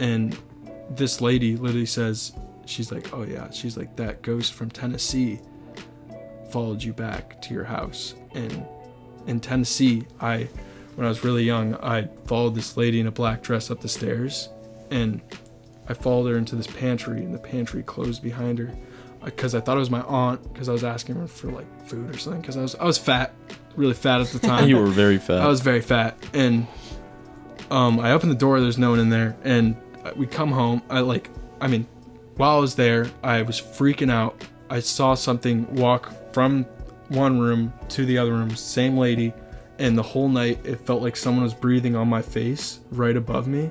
and this lady literally says, she's like, oh yeah, she's like, that ghost from Tennessee followed you back to your house. And in Tennessee, when I was really young, I followed this lady in a black dress up the stairs, and I followed her into this pantry, and the pantry closed behind her because I thought it was my aunt, because I was asking her for like food or something, because I was fat, really fat at the time. You were very fat. I was very fat, and I opened the door, there's no one in there, and we come home. While I was there, I was freaking out. I saw something walk from one room to the other room, same lady, and the whole night it felt like someone was breathing on my face right above me.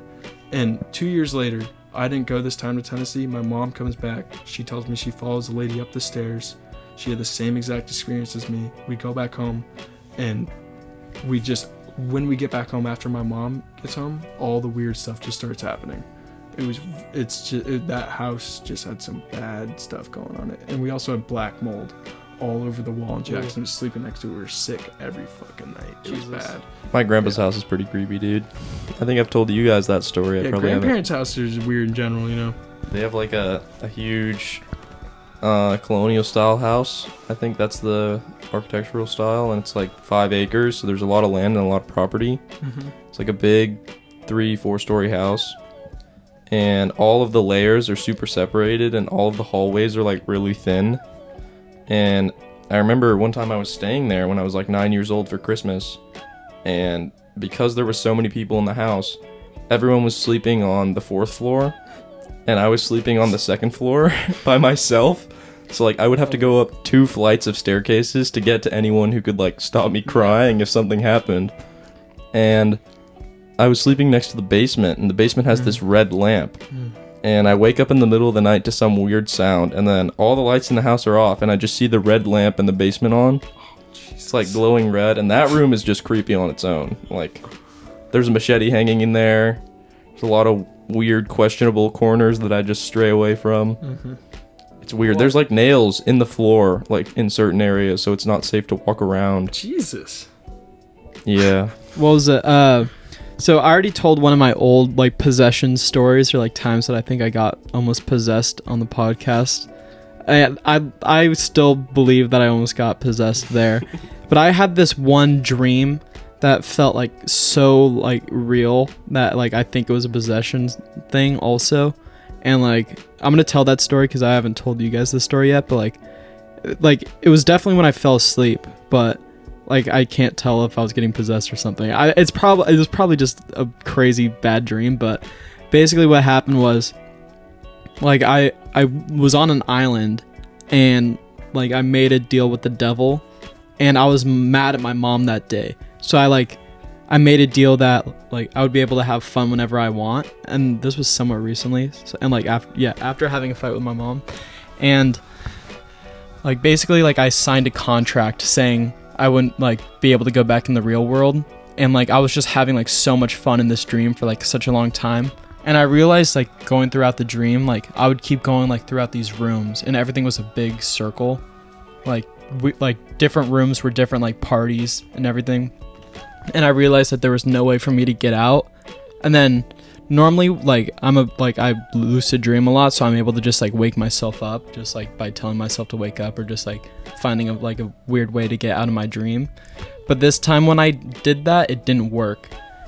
And 2 years later, I didn't go this time to Tennessee. My mom comes back. She tells me she follows the lady up the stairs. She had the same exact experience as me. We go back home, and when we get back home after my mom gets home, all the weird stuff just starts happening. That house just had some bad stuff going on it. And we also had black mold all over the wall, and Jackson was sleeping next to it. We were sick every fucking night. It was bad. My grandpa's house is pretty creepy, dude. I think I've told you guys that story. Grandparents' house is weird in general, you know. They have like a huge colonial style house. I think that's the architectural style, and it's like 5 acres, so there's a lot of land and a lot of property. Mm-hmm. It's like a big 3-4 story house, and all of the layers are super separated, and all of the hallways are like really thin. And I remember one time I was staying there when I was like 9 years old for Christmas, and because there were so many people in the house, everyone was sleeping on the 4th floor, and I was sleeping on the 2nd floor by myself. So like I would have to go up 2 flights of staircases to get to anyone who could like stop me crying if something happened. And I was sleeping next to the basement, and the basement has this red lamp. And I wake up in the middle of the night to some weird sound, and then all the lights in the house are off, and I just see the red lamp in the basement on. It's like glowing red, and that room is just creepy on its own. Like, there's a machete hanging in there. There's a lot of weird, questionable corners that I just stray away from. Mm-hmm. It's weird. There's like nails in the floor, like in certain areas, so it's not safe to walk around. Jesus. Yeah. What was it? So I already told one of my old like possession stories, or like times that I think I got almost possessed on the podcast. I still believe that I almost got possessed there, but I had this one dream that felt like so like real that like I think it was a possession thing also. And like I'm gonna tell that story because I haven't told you guys this story yet, but like it was definitely when I fell asleep, but like I can't tell if I was getting possessed or something. It was probably just a crazy bad dream, but basically what happened was like I was on an island, and like I made a deal with the devil, and I was mad at my mom that day. So I made a deal that like I would be able to have fun whenever I want, and this was somewhat recently. So, and like after having a fight with my mom, and like basically like I signed a contract saying I wouldn't like be able to go back in the real world, and like I was just having like so much fun in this dream for like such a long time. And I realized like going throughout the dream, like I would keep going like throughout these rooms, and everything was a big circle. Like different rooms were different like parties and everything. And I realized that there was no way for me to get out. And then normally like I lucid dream a lot, so I'm able to just like wake myself up just like by telling myself to wake up, or just like finding a weird way to get out of my dream. But this time when I did that, it didn't work,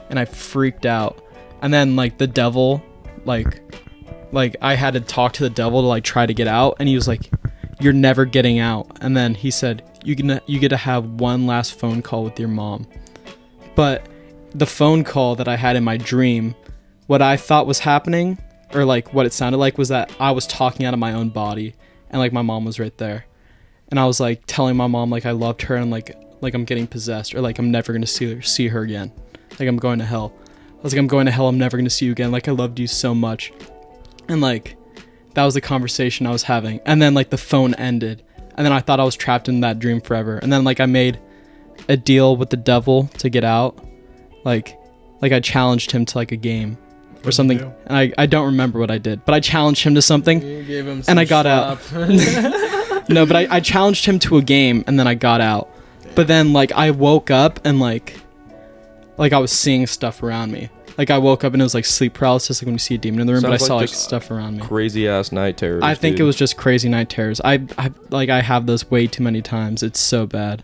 and I freaked out. And then like the devil, like I had to talk to the devil to like try to get out, and he was like, "You're never getting out." And then he said, you get to have one last phone call with your mom." But the phone call that I had in my dream, what I thought was happening, or like what it sounded like, was that I was talking out of my own body, and like my mom was right there, and I was like telling my mom like I loved her, and like I'm getting possessed, or like I'm never gonna see her again, like I'm going to hell. I was like, I'm going to hell, I'm never gonna see you again, like I loved you so much. And like that was the conversation I was having. And then like the phone ended, and then I thought I was trapped in that dream forever. And then like I made a deal with the devil to get out. Like I challenged him to like a game or something, and I don't remember what I did, but I challenged him to something. You gave him some and I got out. No, but I challenged him to a game, and then I got out. But then like I woke up, and like I was seeing stuff around me. Like I woke up and it was like sleep paralysis, like when you see a demon in the room, but I Sounds saw like like just stuff around me. Crazy ass night terrors. I think dude. it was just crazy night terrors. I have those way too many times. It's so bad.